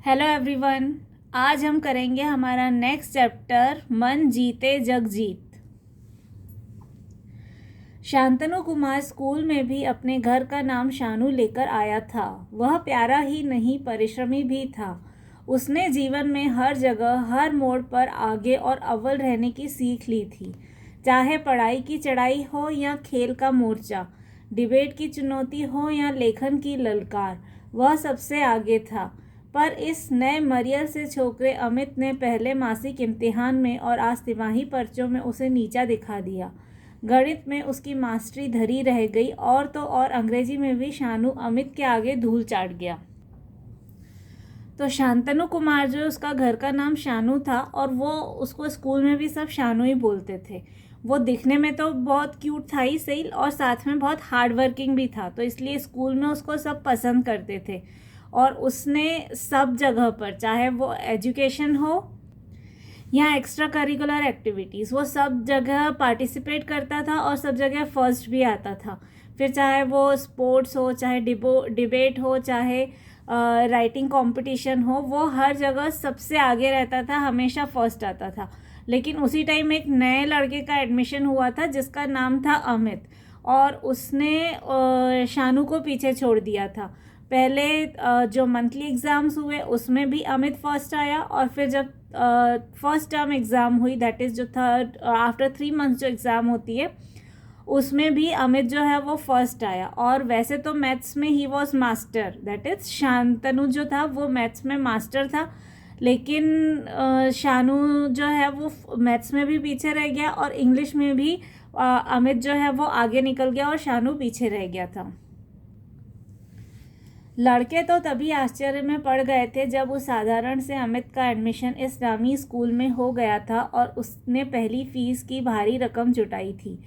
Hello everyone. आज हम करेंगे हमारा नेक्स्ट चैप्टर मन जीते जग जीत। शांतनु कुमार स्कूल में भी अपने घर का नाम शानू लेकर आया था। वह प्यारा ही नहीं परिश्रमी भी था। उसने जीवन में हर जगह हर मोड़ पर आगे और अव्वल रहने की सीख ली थी। चाहे पढ़ाई की चढ़ाई हो या खेल का मोर्चा, डिबेट की चुनौती हो या लेखन की ललकार, वह सबसे आगे था। पर इस नए मरियल से छोकरे अमित ने पहले मासिक इम्तिहान में और आज तिमाही पर्चों में उसे नीचा दिखा दिया। गणित में उसकी मास्टरी धरी रह गई और तो और अंग्रेजी में भी शानू अमित के आगे धूल चाट गया। तो शांतनु कुमार जो उसका घर का नाम शानू था और वो उसको स्कूल में भी सब शानू ही बोलते थे। वो दिखने में तो बहुत क्यूट था ही सही और साथ में बहुत हार्ड वर्किंग भी था, तो इसलिए स्कूल में उसको सब पसंद करते थे। और उसने सब जगह पर, चाहे वो एजुकेशन हो या एक्स्ट्रा करिकुलर एक्टिविटीज़, वो सब जगह पार्टिसिपेट करता था और सब जगह फर्स्ट भी आता था। फिर चाहे वो स्पोर्ट्स हो, चाहे डिबेट हो, चाहे राइटिंग कंपटीशन हो, वो हर जगह सबसे आगे रहता था, हमेशा फर्स्ट आता था। लेकिन उसी टाइम एक नए लड़के का एडमिशन हुआ था जिसका नाम था अमित, और उसने शानू को पीछे छोड़ दिया था। पहले जो मंथली एग्ज़ाम्स हुए उसमें भी अमित फर्स्ट आया, और फिर जब फर्स्ट टर्म एग्ज़ाम हुई, दैट इज़ जो थर्ड आफ्टर 3 मंथ्स जो एग्ज़ाम होती है, उसमें भी अमित जो है वो फर्स्ट आया। और वैसे तो मैथ्स में he was master, that is Shantanu जो था वो मैथ्स में मास्टर था, लेकिन शानू जो है वो मैथ्स में भी पीछे रह गया और इंग्लिश में भी अमित जो है वो आगे निकल गया और शानू पीछे रह गया था। लड़के तो तभी आश्चर्य में पड़ गए थे जब उस साधारण से अमित का एडमिशन इस नामी स्कूल में हो गया था और उसने पहली फीस की भारी रकम जुटाई थी।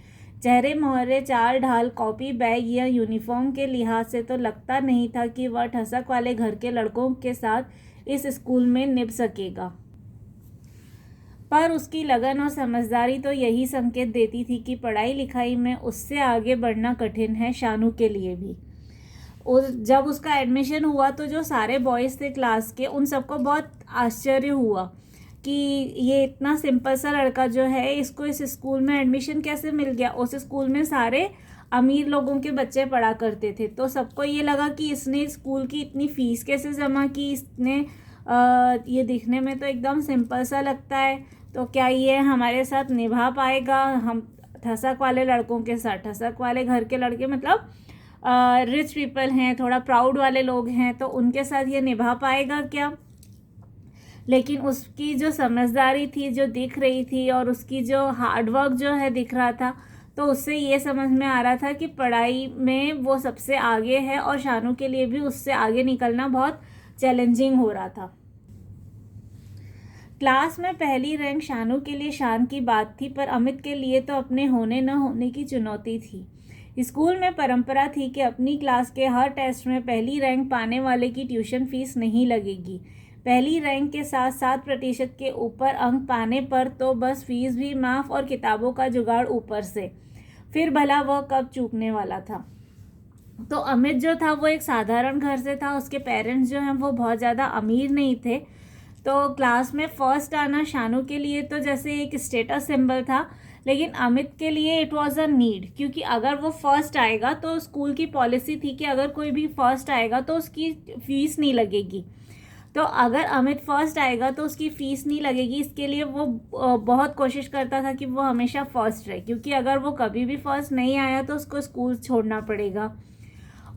चेहरे मोहरे, चाल ढाल, कॉपी बैग या यूनिफॉर्म के लिहाज से तो लगता नहीं था कि वह ठसक वाले घर के लड़कों के साथ इस स्कूल में निभ सकेगा। पर उसकी लगन और समझदारी तो यही संकेत देती थी कि पढ़ाई लिखाई में उससे आगे बढ़ना कठिन है, शानू के लिए भी। जब उसका एडमिशन हुआ तो जो सारे बॉयज़ थे क्लास के, उन सबको बहुत आश्चर्य हुआ कि ये इतना सिंपल सा लड़का जो है, इसको इस स्कूल में एडमिशन कैसे मिल गया। उस स्कूल में सारे अमीर लोगों के बच्चे पढ़ा करते थे, तो सबको ये लगा कि इसने स्कूल की इतनी फ़ीस कैसे जमा की। इसने ये दिखने में तो एकदम सिंपल सा लगता है, तो क्या ये हमारे साथ निभा पाएगा। हम ठसक वाले लड़कों के साथ, ठसक वाले घर के लड़के मतलब रिच पीपल हैं, थोड़ा प्राउड वाले लोग हैं, तो उनके साथ ये निभा पाएगा क्या। लेकिन उसकी जो समझदारी थी जो दिख रही थी और उसकी जो हार्डवर्क जो है दिख रहा था, तो उससे ये समझ में आ रहा था कि पढ़ाई में वो सबसे आगे है और शानू के लिए भी उससे आगे निकलना बहुत चैलेंजिंग हो रहा था। क्लास में पहली रैंक शानू के लिए शान की बात थी, पर अमित के लिए तो अपने होने न होने की चुनौती थी। स्कूल में परंपरा थी कि अपनी क्लास के हर टेस्ट में पहली रैंक पाने वाले की ट्यूशन फीस नहीं लगेगी। पहली रैंक के साथ 7% के ऊपर अंक पाने पर तो बस फीस भी माफ़ और किताबों का जुगाड़ ऊपर से। फिर भला वह कब चूकने वाला था। तो अमित जो था वो एक साधारण घर से था, उसके पेरेंट्स जो हैं वो बहुत ज़्यादा अमीर नहीं थे, तो क्लास में फ़र्स्ट आना शानू के लिए तो जैसे एक स्टेटस सिंबल था, लेकिन अमित के लिए इट वाज अ नीड, क्योंकि अगर वो फर्स्ट आएगा तो स्कूल की पॉलिसी थी कि अगर कोई भी फर्स्ट आएगा तो उसकी फ़ीस नहीं लगेगी। तो अगर अमित फर्स्ट आएगा तो उसकी फ़ीस नहीं लगेगी, इसके लिए वो बहुत कोशिश करता था कि वो हमेशा फर्स्ट रहे, क्योंकि अगर वो कभी भी फर्स्ट नहीं आया तो उसको स्कूल छोड़ना पड़ेगा।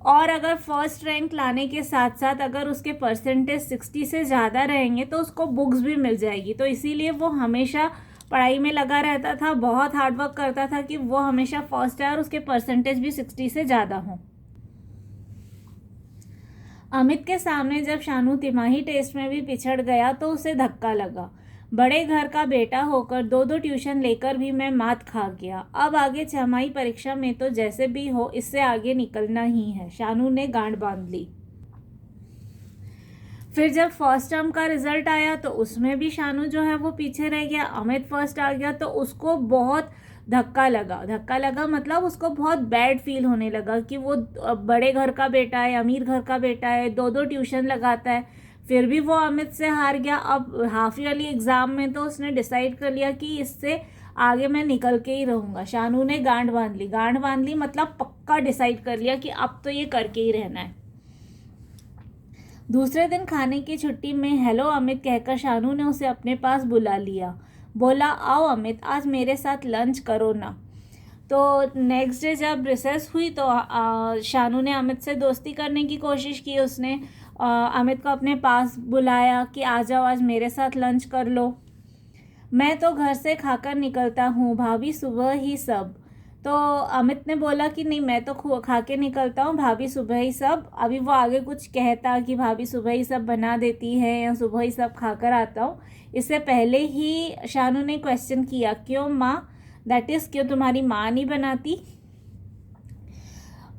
और अगर फर्स्ट रैंक लाने के साथ साथ अगर उसके परसेंटेज 60 से ज़्यादा रहेंगे तो उसको बुक्स भी मिल जाएगी। तो इसीलिए वो हमेशा पढ़ाई में लगा रहता था, बहुत हार्डवर्क करता था कि वो हमेशा फर्स्ट आए और उसके परसेंटेज भी 60 से ज़्यादा हों। अमित के सामने जब शानू तिमाही टेस्ट में भी पिछड़ गया तो उसे धक्का लगा। बड़े घर का बेटा होकर 2-2 ट्यूशन लेकर भी मैं मात खा गया। अब आगे छमाही परीक्षा में तो जैसे भी हो इससे आगे निकलना ही है, शानू ने गांठ बांध ली। फिर जब फर्स्ट टर्म का रिजल्ट आया तो उसमें भी शानू जो है वो पीछे रह गया। अमित फर्स्ट आ गया तो उसको बहुत धक्का लगा मतलब उसको बहुत बैड फील होने लगा कि वो बड़े घर का बेटा है, अमीर घर का बेटा है, 2-2 ट्यूशन लगाता है, फिर भी वो अमित से हार गया। अब हाफ ईयरली एग्ज़ाम में तो उसने डिसाइड कर लिया कि इससे आगे मैं निकल के ही रहूँगा। शानू ने गांठ बांध ली मतलब पक्का डिसाइड कर लिया कि अब तो ये करके ही रहना है। दूसरे दिन खाने की छुट्टी में हेलो अमित कहकर शानू ने उसे अपने पास बुला लिया। बोला, आओ अमित, आज मेरे साथ लंच करो ना। तो नेक्स्ट डे जब रिसेस हुई तो शानू ने अमित से दोस्ती करने की कोशिश की। उसने अमित को अपने पास बुलाया कि आ जाओ, आज मेरे साथ लंच कर लो। मैं तो घर से खाकर निकलता हूँ भाभी, सुबह ही सब। तो अमित ने बोला कि नहीं, मैं तो खा के निकलता हूँ भाभी, सुबह ही सब। अभी वो आगे कुछ कहता कि भाभी सुबह ही सब बना देती है या सुबह ही सब खाकर आता हूँ, इससे पहले ही शानू ने क्वेश्चन किया, क्यों माँ, दैट इज़ क्यों तुम्हारी माँ नहीं बनाती?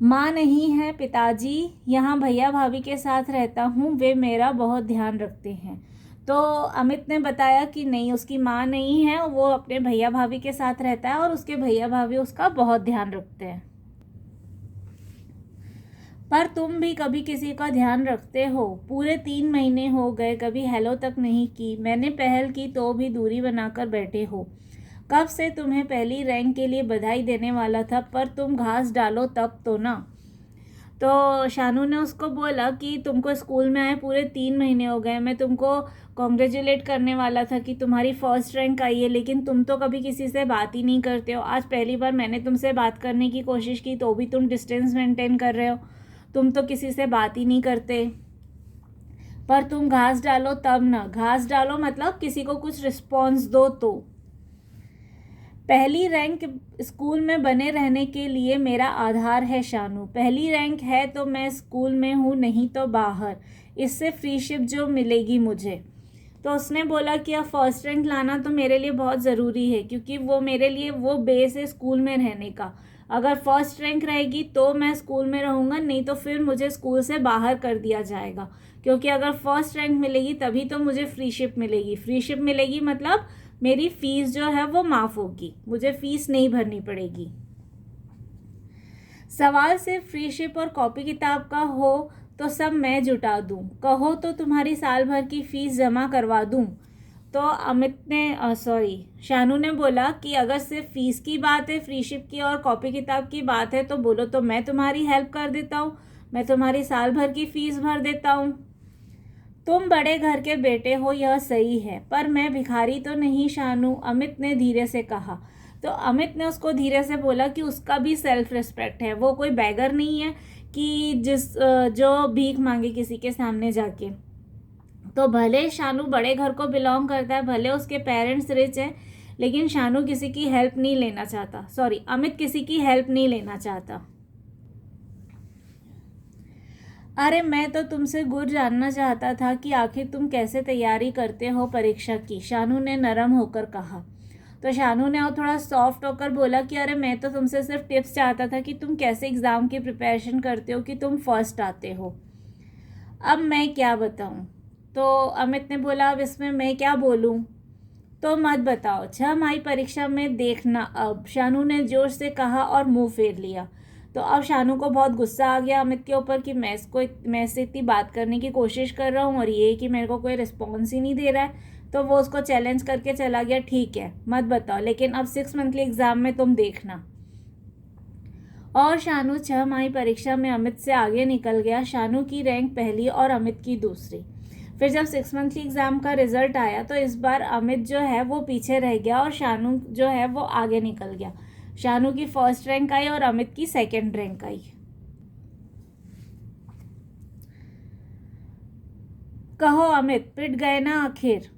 माँ नहीं है पिताजी, यहाँ भैया भाभी के साथ रहता हूँ, वे मेरा बहुत ध्यान रखते हैं। तो अमित ने बताया कि नहीं, उसकी माँ नहीं है, वो अपने भैया भाभी के साथ रहता है और उसके भैया भाभी उसका बहुत ध्यान रखते हैं। पर तुम भी कभी किसी का ध्यान रखते हो? पूरे 3 महीने हो गए, कभी हेलो तक नहीं की। मैंने पहल की तो भी दूरी बनाकर बैठे हो। कब से तुम्हें पहली रैंक के लिए बधाई देने वाला था, पर तुम घास डालो तब तो ना। तो शानू ने उसको बोला कि तुमको स्कूल में आए पूरे 3 महीने हो गए, मैं तुमको कॉन्ग्रेचुलेट करने वाला था कि तुम्हारी फर्स्ट रैंक आई है, लेकिन तुम तो कभी किसी से बात ही नहीं करते हो। आज पहली बार मैंने तुमसे बात करने की कोशिश की तो भी तुम डिस्टेंस मेंटेन कर रहे हो, तुम तो किसी से बात ही नहीं करते। पर तुम घास डालो तब ना, घास डालो मतलब किसी को कुछ रिस्पॉन्स दो। तो पहली रैंक स्कूल में बने रहने के लिए मेरा आधार है शानू। पहली रैंक है तो मैं स्कूल में हूँ, नहीं तो बाहर। इससे फ्रीशिप जो मिलेगी मुझे। तो उसने बोला कि अब फर्स्ट रैंक लाना तो मेरे लिए बहुत ज़रूरी है, क्योंकि वो मेरे लिए वो बेस है स्कूल में रहने का। अगर फर्स्ट रैंक रहेगी तो मैं स्कूल में रहूँगा, नहीं तो फिर मुझे स्कूल से बाहर कर दिया जाएगा। क्योंकि अगर फर्स्ट रैंक मिलेगी तभी तो मुझे फ्रीशिप मिलेगी। फ्रीशिप मिलेगी मतलब मेरी फ़ीस जो है वो माफ़ होगी, मुझे फ़ीस नहीं भरनी पड़ेगी। सवाल सिर्फ फ्रीशिप और कॉपी किताब का हो तो सब मैं जुटा दूँ, कहो तो तुम्हारी साल भर की फ़ीस जमा करवा दूँ। तो अमित ने शानू ने बोला कि अगर सिर्फ फ़ीस की बात है, फ्रीशिप की और कॉपी किताब की बात है तो बोलो, तो मैं तुम्हारी हेल्प कर देता हूँ, मैं तुम्हारी साल भर की फ़ीस भर देता हूँ। तुम बड़े घर के बेटे हो, यह सही है, पर मैं भिखारी तो नहीं शानू, अमित ने धीरे से कहा। तो अमित ने उसको धीरे से बोला कि उसका भी सेल्फ रिस्पेक्ट है, वो कोई बैगर नहीं है कि जो भीख मांगे किसी के सामने जाके। तो भले शानू बड़े घर को बिलोंग करता है, भले उसके पेरेंट्स रिच हैं, लेकिन शानू किसी की हेल्प नहीं लेना चाहता, अमित किसी की हेल्प नहीं लेना चाहता। अरे मैं तो तुमसे गुर जानना चाहता था कि आखिर तुम कैसे तैयारी करते हो परीक्षा की, शानू ने नरम होकर कहा। तो शानू ने और थोड़ा सॉफ्ट होकर बोला कि अरे मैं तो तुमसे सिर्फ टिप्स चाहता था कि तुम कैसे एग्ज़ाम की प्रिपरेशन करते हो कि तुम फर्स्ट आते हो। अब मैं क्या बताऊं? तो अमित ने बोला, अब इसमें मैं क्या बोलूं? तो मत बताओ, 6 मई परीक्षा में देखना अब, शानू ने जोर से कहा और मुंह फेर लिया। तो अब शानू को बहुत गुस्सा आ गया अमित के ऊपर कि मैं इससे इतनी बात करने की कोशिश कर रहा हूँ और ये कि मेरे को कोई रिस्पॉन्स ही नहीं दे रहा है। तो वो उसको चैलेंज करके चला गया, ठीक है मत बताओ, लेकिन अब 6 मंथली एग्ज़ाम में तुम देखना। और शानू 6 मई परीक्षा में अमित से आगे निकल गया। शानू की रैंक पहली और अमित की दूसरी। फिर जब 6 मंथली एग्ज़ाम का रिजल्ट आया तो इस बार अमित जो है वो पीछे रह गया और शानू जो है वो आगे निकल गया। शानू की फर्स्ट रैंक आई और अमित की सेकंड रैंक आई। कहो अमित, पिट गए ना आखिर?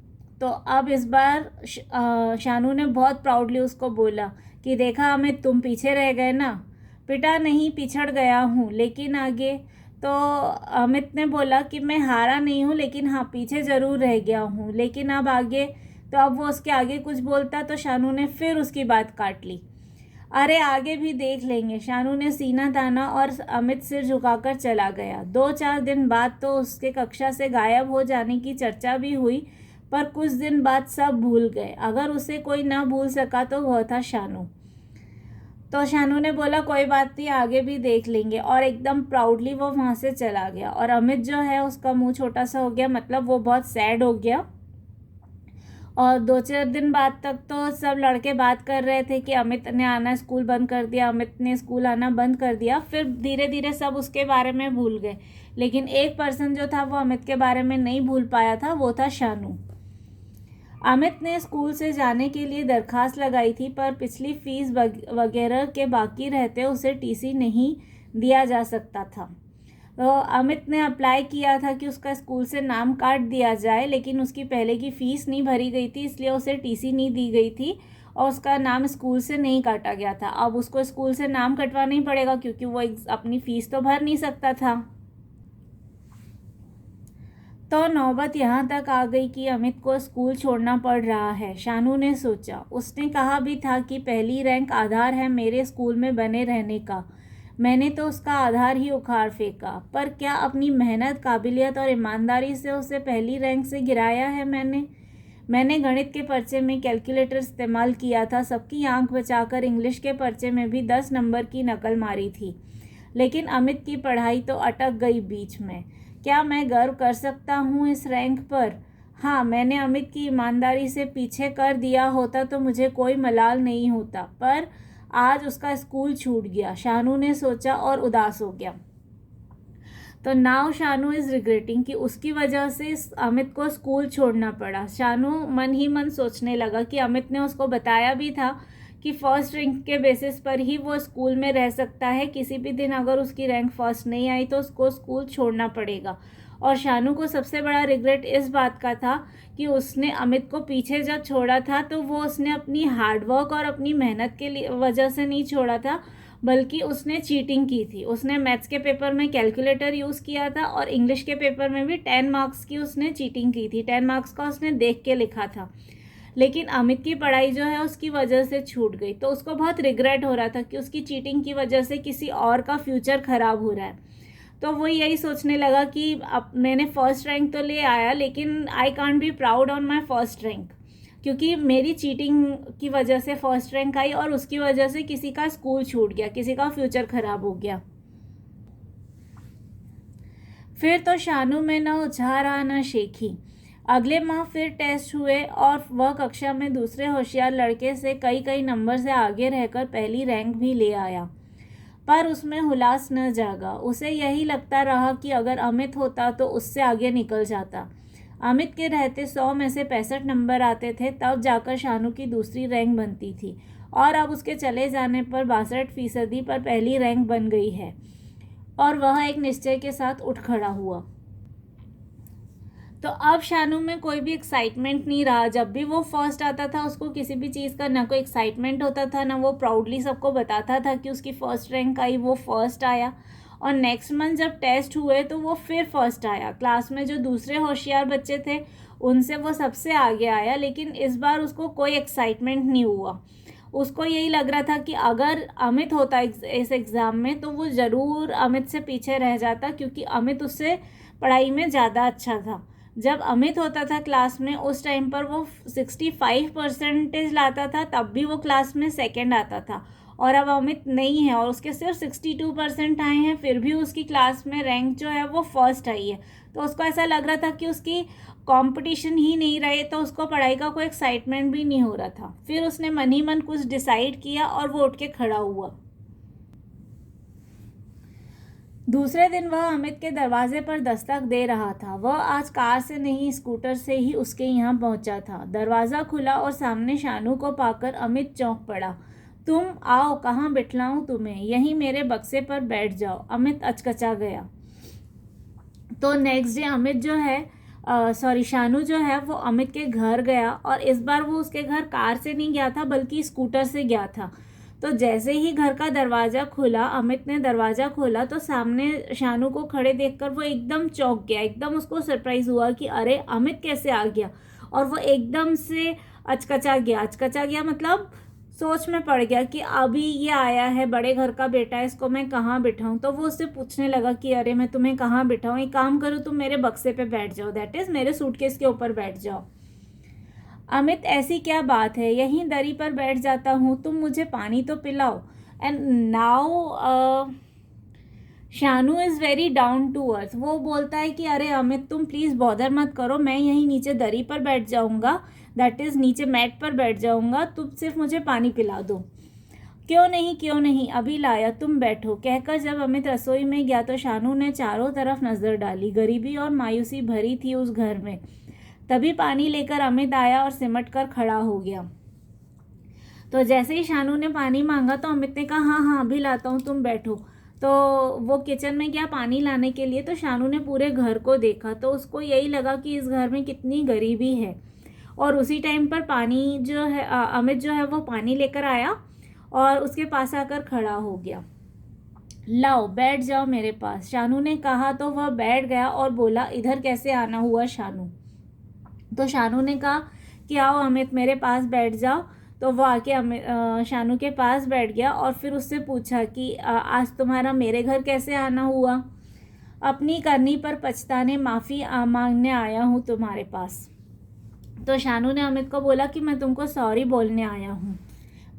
तो अब इस बार शानू ने बहुत प्राउडली उसको बोला कि देखा अमित, तुम पीछे रह गए ना। पिटा नहीं, पिछड़ गया हूँ, लेकिन आगे। तो अमित ने बोला कि मैं हारा नहीं हूँ, लेकिन हाँ पीछे ज़रूर रह गया हूँ, लेकिन अब आगे। तो अब वो उसके आगे कुछ बोलता तो शानू ने फिर उसकी बात काट ली। अरे आगे भी देख लेंगे, शानू ने सीना ताना और अमित सिर झुकाकर चला गया। 2-4 दिन बाद तो उसके कक्षा से गायब हो जाने की चर्चा भी हुई, पर कुछ दिन बाद सब भूल गए। अगर उसे कोई ना भूल सका तो वह था शानू। तो शानू ने बोला कोई बात नहीं, आगे भी देख लेंगे, और एकदम प्राउडली वो वहाँ से चला गया। और अमित जो है उसका मुंह छोटा सा हो गया, मतलब वो बहुत सैड हो गया। और 2-4 दिन बाद तक तो सब लड़के बात कर रहे थे कि अमित ने आना स्कूल बंद कर दिया, अमित ने स्कूल आना बंद कर दिया। फिर धीरे धीरे सब उसके बारे में भूल गए, लेकिन एक पर्सन जो था वो अमित के बारे में नहीं भूल पाया था, वो था शानू। अमित ने स्कूल से जाने के लिए दरखास्त लगाई थी, पर पिछली फीस वगैरह के बाकी रहते उसे टीसी नहीं दिया जा सकता था। तो अमित ने अप्लाई किया था कि उसका स्कूल से नाम काट दिया जाए, लेकिन उसकी पहले की फ़ीस नहीं भरी गई थी, इसलिए उसे टीसी नहीं दी गई थी और उसका नाम स्कूल से नहीं काटा गया था। अब उसको स्कूल से नाम कटवाना ही पड़ेगा, क्योंकि वो अपनी फ़ीस तो भर नहीं सकता था। तो नौबत यहाँ तक आ गई कि अमित को स्कूल छोड़ना पड़ रहा है। शानू ने सोचा, उसने कहा भी था कि पहली रैंक आधार है मेरे स्कूल में बने रहने का। मैंने तो उसका आधार ही उखाड़ फेंका, पर क्या अपनी मेहनत, काबिलियत और ईमानदारी से उसे पहली रैंक से गिराया है मैंने गणित के पर्चे में कैलकुलेटर इस्तेमाल किया था, सबकी आंख बचाकर इंग्लिश के पर्चे में भी 10 नंबर की नकल मारी थी। लेकिन अमित की पढ़ाई तो अटक गई बीच में। क्या मैं गर्व कर सकता हूँ इस रैंक पर? हाँ, मैंने अमित की ईमानदारी से पीछे कर दिया होता तो मुझे कोई मलाल नहीं होता, पर आज उसका स्कूल छूट गया, शानू ने सोचा और उदास हो गया। तो नाउ शानू इज़ रिग्रेटिंग कि उसकी वजह से अमित को स्कूल छोड़ना पड़ा। शानू मन ही मन सोचने लगा कि अमित ने उसको बताया भी था कि फर्स्ट रैंक के बेसिस पर ही वो स्कूल में रह सकता है, किसी भी दिन अगर उसकी रैंक फर्स्ट नहीं आई तो उसको स्कूल छोड़ना पड़ेगा। और शानू को सबसे बड़ा रिग्रेट इस बात का था कि उसने अमित को पीछे जब छोड़ा था तो वो उसने अपनी हार्डवर्क और अपनी मेहनत के लिए वजह से नहीं छोड़ा था, बल्कि उसने चीटिंग की थी। उसने मैथ्स के पेपर में कैलकुलेटर यूज़ किया था और इंग्लिश के पेपर में भी 10 मार्क्स की उसने चीटिंग की थी। 10 मार्क्स का उसने देख के लिखा था, लेकिन अमित की पढ़ाई जो है उसकी वजह से छूट गई। तो उसको बहुत रिग्रेट हो रहा था कि उसकी चीटिंग की वजह से किसी और का फ्यूचर ख़राब हो रहा है। तो वो यही सोचने लगा कि अब मैंने फर्स्ट रैंक तो ले आया, लेकिन I can't be proud on my first rank, क्योंकि मेरी चीटिंग की वजह से फर्स्ट रैंक आई और उसकी वजह से किसी का स्कूल छूट गया, किसी का फ्यूचर ख़राब हो गया। फिर तो शानू में न उछा रहा न शेखी। अगले माह फिर टेस्ट हुए और वह कक्षा में दूसरे होशियार लड़के से कई नंबर से आगे रहकर पहली रैंक भी ले आया, पर उसमें हुलास न जागा। उसे यही लगता रहा कि अगर अमित होता तो उससे आगे निकल जाता। अमित के रहते 100 में से 65 नंबर आते थे, तब जाकर शानू की दूसरी रैंक बनती थी, और अब उसके चले जाने पर 62% पर पहली रैंक बन गई है। और वह एक निश्चय के साथ उठ खड़ा हुआ। तो अब शानू में कोई भी एक्साइटमेंट नहीं रहा। जब भी वो फर्स्ट आता था उसको किसी भी चीज़ का ना कोई एक्साइटमेंट होता था, ना वो प्राउडली सबको बताता था कि उसकी फर्स्ट रैंक आई, वो फर्स्ट आया। और नेक्स्ट मंथ जब टेस्ट हुए तो वो फिर फर्स्ट आया। क्लास में जो दूसरे होशियार बच्चे थे उनसे वो सबसे आगे आया, लेकिन इस बार उसको कोई एक्साइटमेंट नहीं हुआ। उसको यही लग रहा था कि अगर अमित होता इस एग्ज़ाम में तो वो ज़रूर अमित से पीछे रह जाता, क्योंकि अमित उससे पढ़ाई में ज़्यादा अच्छा था। जब अमित होता था क्लास में उस टाइम पर वो 65% लाता था, तब भी वो क्लास में सेकंड आता था। और अब अमित नहीं है और उसके सिर्फ 62% आए हैं, फिर भी उसकी क्लास में रैंक जो है वो फर्स्ट आई है। तो उसको ऐसा लग रहा था कि उसकी कंपटीशन ही नहीं रहे, तो उसको पढ़ाई का कोई एक्साइटमेंट भी नहीं हो रहा था। फिर उसने मन ही मन कुछ डिसाइड किया और वो उठ के खड़ा हुआ। दूसरे दिन वह अमित के दरवाजे पर दस्तक दे रहा था। वह आज कार से नहीं, स्कूटर से ही उसके यहाँ पहुँचा था। दरवाज़ा खुला और सामने शानू को पाकर अमित चौंक पड़ा। तुम आओ, कहाँ बिठलाऊं तुम्हें? यहीं मेरे बक्से पर बैठ जाओ। अमित अचकचा गया। तो नेक्स्ट डे अमित जो है शानू जो है वो अमित के घर गया, और इस बार वो उसके घर कार से नहीं गया था बल्कि स्कूटर से गया था। तो जैसे ही घर का दरवाज़ा खुला, अमित ने दरवाज़ा खोला तो सामने शानू को खड़े देखकर वो एकदम चौंक गया। एकदम उसको सरप्राइज़ हुआ कि अरे अमित कैसे आ गया, और वो एकदम से अचकचा गया मतलब सोच में पड़ गया कि अभी ये आया है, बड़े घर का बेटा है, इसको मैं कहाँ बिठाऊं। तो वो उससे पूछने लगा कि अरे मैं तुम्हें कहाँ बिठाऊं, एक काम करो तुम मेरे बक्से पे बैठ जाओ, दैट इज़ मेरे सूटकेस के ऊपर बैठ जाओ। अमित, ऐसी क्या बात है, यहीं दरी पर बैठ जाता हूँ, तुम मुझे पानी तो पिलाओ। And now Shanu is very down to earth. वो बोलता है कि अरे अमित तुम प्लीज़ बॉदर मत करो, मैं यहीं नीचे दरी पर बैठ जाऊँगा, दैट इज़ नीचे मैट पर बैठ जाऊँगा, तुम सिर्फ मुझे पानी पिला दो। क्यों नहीं अभी लाया, तुम बैठो, कहकर जब अमित रसोई में गया तो शानू ने चारों तरफ नज़र डाली। गरीबी और मायूसी भरी थी उस घर में। तभी पानी लेकर अमित आया और सिमट कर खड़ा हो गया। तो जैसे ही शानू ने पानी मांगा तो अमित ने कहा हाँ हाँ अभी लाता हूँ, तुम बैठो। तो वो किचन में गया पानी लाने के लिए। तो शानू ने पूरे घर को देखा तो उसको यही लगा कि इस घर में कितनी गरीबी है। और उसी टाइम पर पानी जो है अमित जो है वो पानी लेकर आया और उसके पास आकर खड़ा हो गया। लाओ बैठ जाओ मेरे पास, शानू ने कहा। तो वह बैठ गया और बोला इधर कैसे आना हुआ शानू। तो शानू ने कहा कि आओ अमित मेरे पास बैठ जाओ। तो वो आके शानू के पास बैठ गया और फिर उससे पूछा कि आज तुम्हारा मेरे घर कैसे आना हुआ। अपनी करनी पर पछताने माफ़ी मांगने आया हूँ तुम्हारे पास। तो शानू ने अमित को बोला कि मैं तुमको सॉरी बोलने आया हूँ।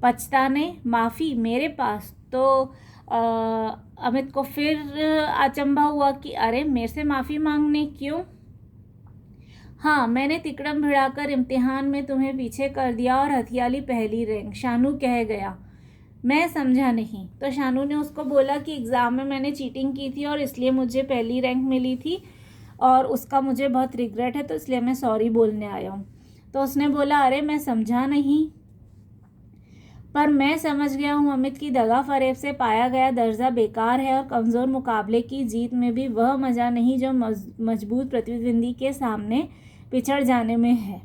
पछताने माफ़ी मेरे पास। तो अमित को फिर अचंभा हुआ कि अरे मेरे से माफ़ी मांगने क्यों। हाँ मैंने तिकड़म भिड़ाकर इम्तिहान में तुम्हें पीछे कर दिया और हथियाली पहली रैंक, शानू कह गया। मैं समझा नहीं। तो शानू ने उसको बोला कि एग्ज़ाम में मैंने चीटिंग की थी और इसलिए मुझे पहली रैंक मिली थी और उसका मुझे बहुत रिग्रेट है, तो इसलिए मैं सॉरी बोलने आया हूँ। तो उसने बोला अरे मैं समझा नहीं, पर मैं समझ गया हूँ अमित की दगा फरेब से पाया गया दर्जा बेकार है और कमज़ोर मुकाबले की जीत में भी वह मज़ा नहीं जो मजबूत प्रतिद्वंदी के सामने पिछड़ जाने में है।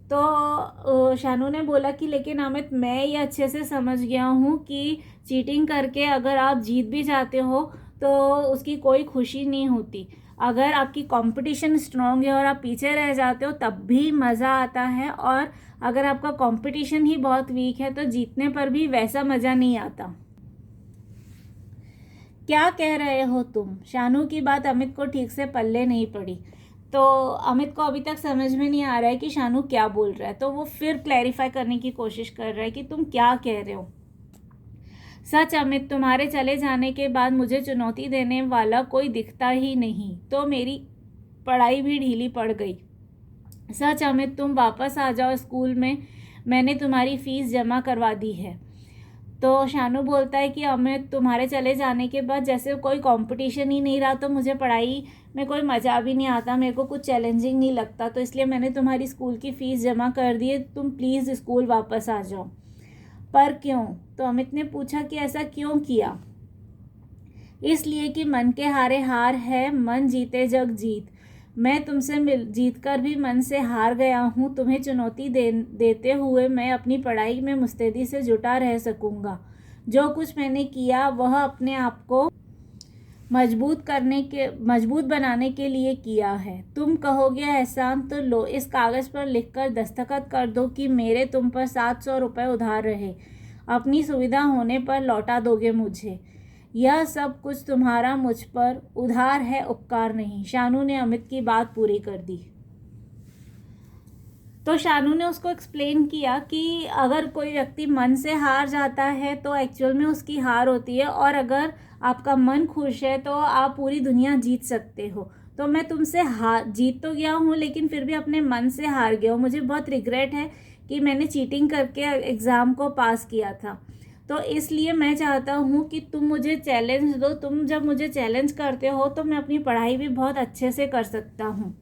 तो शानू ने बोला कि लेकिन अमित मैं ये अच्छे से समझ गया हूँ कि चीटिंग करके अगर आप जीत भी जाते हो तो उसकी कोई खुशी नहीं होती। अगर आपकी कंपटीशन स्ट्रॉन्ग है और आप पीछे रह जाते हो तब भी मज़ा आता है, और अगर आपका कंपटीशन ही बहुत वीक है तो जीतने पर भी वैसा मज़ा नहीं आता। क्या कह रहे हो तुम। शानू की बात अमित को ठीक से पल्ले नहीं पड़ी। तो अमित को अभी तक समझ में नहीं आ रहा है कि शानू क्या बोल रहा है। तो वो फिर क्लैरिफाई करने की कोशिश कर रहा है कि तुम क्या कह रहे हो। सच अमित, तुम्हारे चले जाने के बाद मुझे चुनौती देने वाला कोई दिखता ही नहीं, तो मेरी पढ़ाई भी ढीली पड़ गई। सच अमित, तुम वापस आ जाओ स्कूल में, मैंने तुम्हारी फ़ीस जमा करवा दी है। तो शानू बोलता है कि अमित तुम्हारे चले जाने के बाद जैसे कोई कंपटीशन ही नहीं रहा तो मुझे पढ़ाई में कोई मज़ा भी नहीं आता, मेरे को कुछ चैलेंजिंग नहीं लगता, तो इसलिए मैंने तुम्हारी स्कूल की फ़ीस जमा कर दी है, तुम प्लीज़ स्कूल वापस आ जाओ। पर क्यों। तो अमित ने पूछा कि ऐसा क्यों किया। इसलिए कि मन के हारे हार है, मन जीते जग जीत। मैं तुमसे जीत कर भी मन से हार गया हूँ। तुम्हें चुनौती देते हुए मैं अपनी पढ़ाई में मुस्तैदी से जुटा रह सकूँगा। जो कुछ मैंने किया वह अपने आप को मजबूत बनाने के लिए किया है। तुम कहोगे एहसान, तो लो इस कागज़ पर लिखकर दस्तखत कर दो कि मेरे तुम पर 700 रुपये उधार रहे, अपनी सुविधा होने पर लौटा दोगे मुझे। यह सब कुछ तुम्हारा मुझ पर उधार है, उपकार नहीं। शानू ने अमित की बात पूरी कर दी। तो शानू ने उसको एक्सप्लेन किया कि अगर कोई व्यक्ति मन से हार जाता है तो एक्चुअल में उसकी हार होती है, और अगर आपका मन खुश है तो आप पूरी दुनिया जीत सकते हो। तो मैं तुमसे जीत तो गया हूँ लेकिन फिर भी अपने मन से हार गया हूँ। मुझे बहुत रिग्रेट है कि मैंने चीटिंग करके एग्ज़ाम को पास किया था। तो इसलिए मैं चाहता हूँ कि तुम मुझे चैलेंज दो। तुम जब मुझे चैलेंज करते हो तो मैं अपनी पढ़ाई भी बहुत अच्छे से कर सकता हूँ।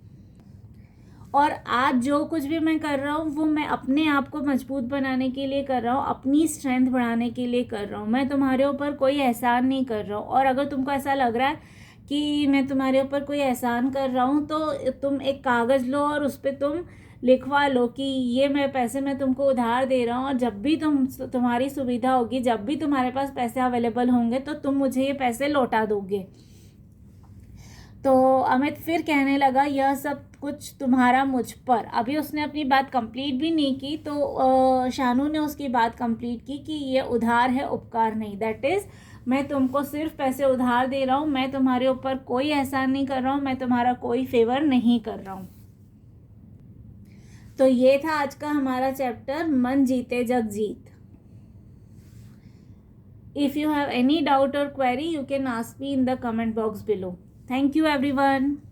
और आज जो कुछ भी मैं कर रहा हूँ वो मैं अपने आप को मजबूत बनाने के लिए कर रहा हूँ, अपनी स्ट्रेंथ बढ़ाने के लिए कर रहा हूँ। मैं तुम्हारे ऊपर कोई एहसान नहीं कर रहा हूँ। और अगर तुमको ऐसा लग रहा है कि मैं तुम्हारे ऊपर कोई एहसान कर रहा हूँ तो तुम एक कागज़ लो और उस पर तुम लिखवा लो कि ये मैं पैसे मैं तुमको उधार दे रहा हूँ, और जब भी तुम्हारी सुविधा होगी, जब भी तुम्हारे पास पैसे अवेलेबल होंगे तो तुम मुझे ये पैसे लौटा दोगे। तो अमित फिर कहने लगा यह सब कुछ तुम्हारा मुझ पर। अभी उसने अपनी बात कंप्लीट भी नहीं की तो शानू ने उसकी बात कंप्लीट की कि ये उधार है, उपकार नहीं। दैट इज़ मैं तुमको सिर्फ पैसे उधार दे रहा हूँ, मैं तुम्हारे ऊपर कोई एहसान नहीं कर रहा हूँ, मैं तुम्हारा कोई फेवर नहीं कर रहा हूँ। तो ये था आज का हमारा चैप्टर मन जीते जग जीत। If you have any doubt or query, you can ask me in the comment box below. Thank you everyone.